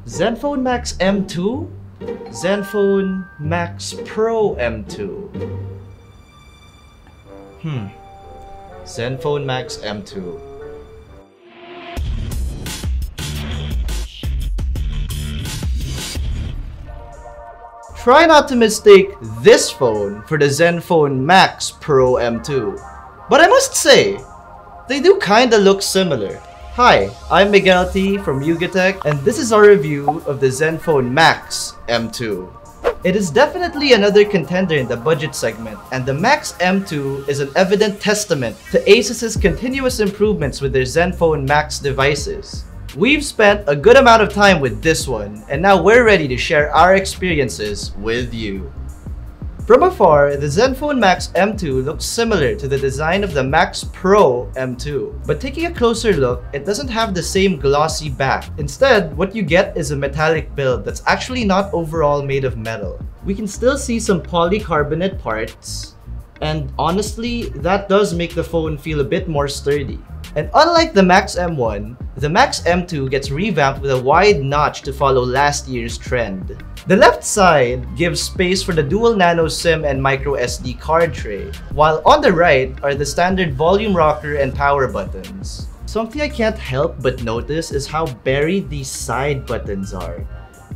ZenFone Max M2? ZenFone Max Pro M2. ZenFone Max M2. Try not to mistake this phone for the ZenFone Max Pro M2. But I must say, they do kinda look similar. Hi, I'm Miguel T from YugaTech, and this is our review of the ZenFone Max M2. It is definitely another contender in the budget segment, and the Max M2 is an evident testament to ASUS's continuous improvements with their ZenFone Max devices. We've spent a good amount of time with this one, and now we're ready to share our experiences with you. From afar, the ZenFone Max M2 looks similar to the design of the Max Pro M2. But taking a closer look, it doesn't have the same glossy back. Instead, what you get is a metallic build that's actually not overall made of metal. We can still see some polycarbonate parts, and honestly, that does make the phone feel a bit more sturdy. And unlike the Max M1, the Max M2 gets revamped with a wide notch to follow last year's trend. The left side gives space for the dual nano SIM and micro SD card tray, while on the right are the standard volume rocker and power buttons. Something I can't help but notice is how buried these side buttons are.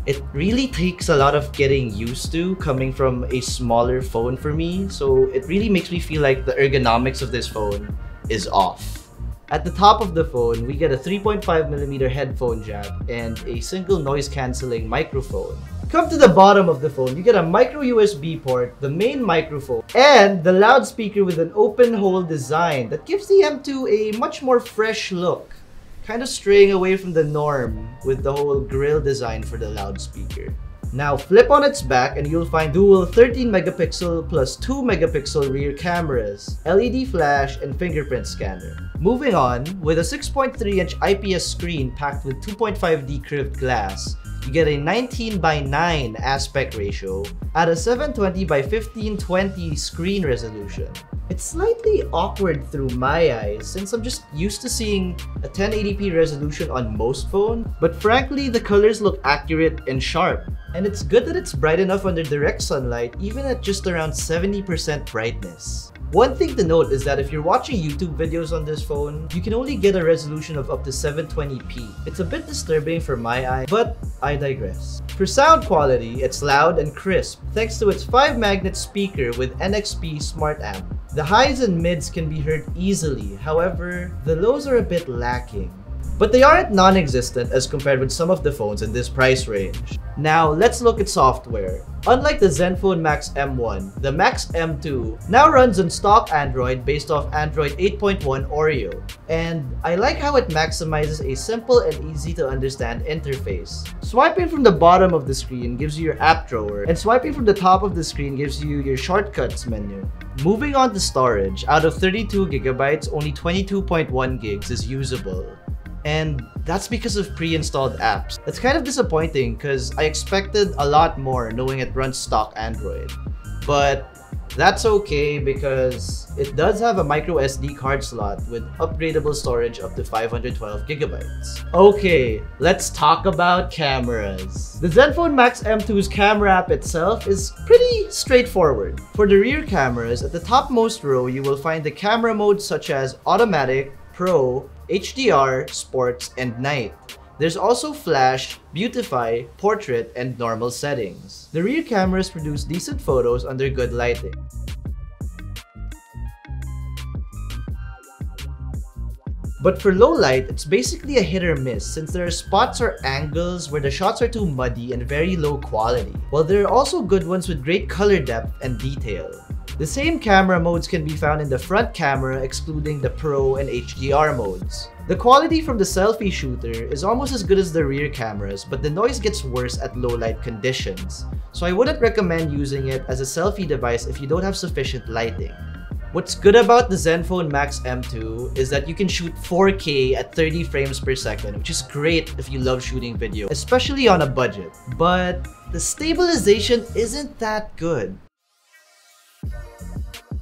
It really takes a lot of getting used to coming from a smaller phone for me, so it really makes me feel like the ergonomics of this phone is off. At the top of the phone, we get a 3.5mm headphone jack and a single noise-cancelling microphone. Come to the bottom of the phone, you get a micro USB port, the main microphone, and the loudspeaker with an open hole design that gives the M2 a much more fresh look, kind of straying away from the norm with the whole grille design for the loudspeaker. Now flip on its back and you'll find dual 13MP plus 2MP rear cameras, LED flash, and fingerprint scanner. Moving on, with a 6.3-inch IPS screen packed with 2.5D curved glass, you get a 19:9 aspect ratio at a 720x1520 screen resolution. It's slightly awkward through my eyes since I'm just used to seeing a 1080p resolution on most phones, but frankly the colors look accurate and sharp. And it's good that it's bright enough under direct sunlight even at just around 70% brightness. One thing to note is that if you're watching YouTube videos on this phone, you can only get a resolution of up to 720p. It's a bit disturbing for my eye, but I digress. For sound quality, it's loud and crisp thanks to its 5-magnet speaker with NXP Smart Amp. The highs and mids can be heard easily, however, the lows are a bit lacking. But they aren't non-existent as compared with some of the phones in this price range. Now, let's look at software. Unlike the ZenFone Max M1, the Max M2 now runs on stock Android based off Android 8.1 Oreo. And I like how it maximizes a simple and easy to understand interface. Swiping from the bottom of the screen gives you your app drawer, and swiping from the top of the screen gives you your shortcuts menu. Moving on to storage, out of 32GB, only 22.1 gigs is usable. And that's because of pre-installed apps. That's kind of disappointing because I expected a lot more knowing it runs stock Android. But that's okay because it does have a micro SD card slot with upgradable storage up to 512GB. Okay, let's talk about cameras. The ZenFone Max M2's camera app itself is pretty straightforward. For the rear cameras, at the topmost row you will find the camera modes such as automatic, pro, HDR, sports, and night. There's also flash, beautify, portrait, and normal settings. The rear cameras produce decent photos under good lighting. But for low light, it's basically a hit or miss since there are spots or angles where the shots are too muddy and very low quality, while there are also good ones with great color depth and detail. The same camera modes can be found in the front camera excluding the Pro and HDR modes. The quality from the selfie shooter is almost as good as the rear cameras, but the noise gets worse at low light conditions, so I wouldn't recommend using it as a selfie device if you don't have sufficient lighting. What's good about the ZenFone Max M2 is that you can shoot 4K at 30 frames per second, which is great if you love shooting video, especially on a budget. But the stabilization isn't that good.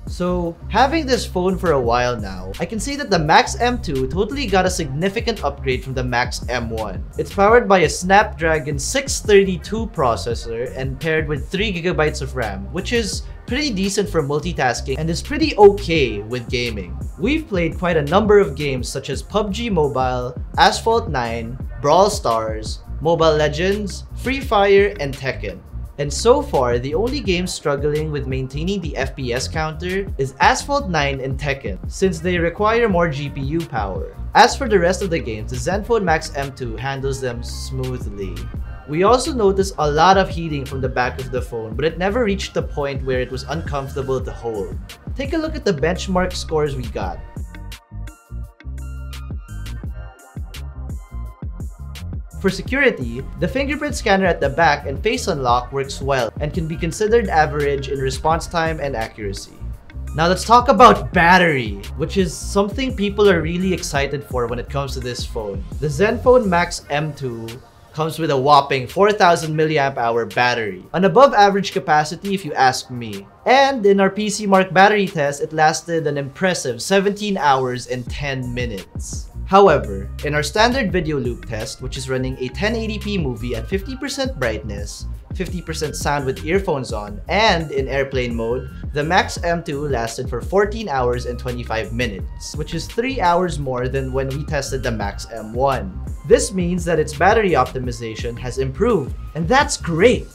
So, having this phone for a while now, I can see that the Max M2 totally got a significant upgrade from the Max M1. It's powered by a Snapdragon 632 processor and paired with 3GB of RAM, which is pretty decent for multitasking and is pretty okay with gaming. We've played quite a number of games such as PUBG Mobile, Asphalt 9, Brawl Stars, Mobile Legends, Free Fire, and Tekken. And so far, the only games struggling with maintaining the FPS counter is Asphalt 9 and Tekken, since they require more GPU power. As for the rest of the games, the ZenFone Max M2 handles them smoothly. We also noticed a lot of heating from the back of the phone, but it never reached the point where it was uncomfortable to hold. Take a look at the benchmark scores we got. For security, the fingerprint scanner at the back and face unlock works well and can be considered average in response time and accuracy. Now let's talk about battery, which is something people are really excited for when it comes to this phone. The ZenFone Max M2 comes with a whopping 4,000 mAh battery, an above average capacity if you ask me. And in our PC Mark battery test, it lasted an impressive 17 hours and 10 minutes. However, in our standard video loop test, which is running a 1080p movie at 50% brightness, 50% sound with earphones on, and in airplane mode, the Max M2 lasted for 14 hours and 25 minutes, which is 3 hours more than when we tested the Max M1. This means that its battery optimization has improved, and that's great!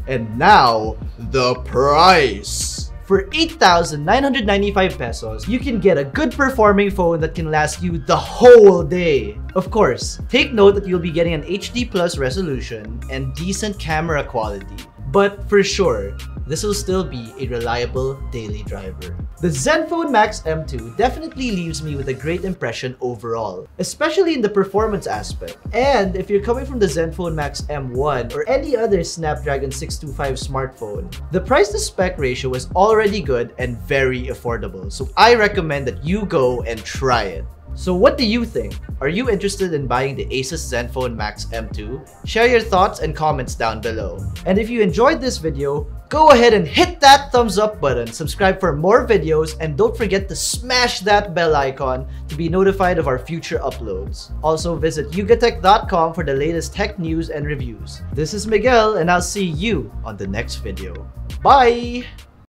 And now, the price! For 8,995 pesos, you can get a good performing phone that can last you the whole day. Of course, take note that you'll be getting an HD Plus resolution and decent camera quality. But for sure, this will still be a reliable daily driver. The ZenFone Max M2 definitely leaves me with a great impression overall, especially in the performance aspect. And if you're coming from the ZenFone Max M1 or any other Snapdragon 625 smartphone, the price to spec ratio is already good and very affordable. So I recommend that you go and try it. So what do you think? Are you interested in buying the ASUS ZenFone Max M2? Share your thoughts and comments down below. And if you enjoyed this video, go ahead and hit that thumbs up button, subscribe for more videos, and don't forget to smash that bell icon to be notified of our future uploads. Also visit YugaTech.com for the latest tech news and reviews. This is Miguel, and I'll see you on the next video. Bye!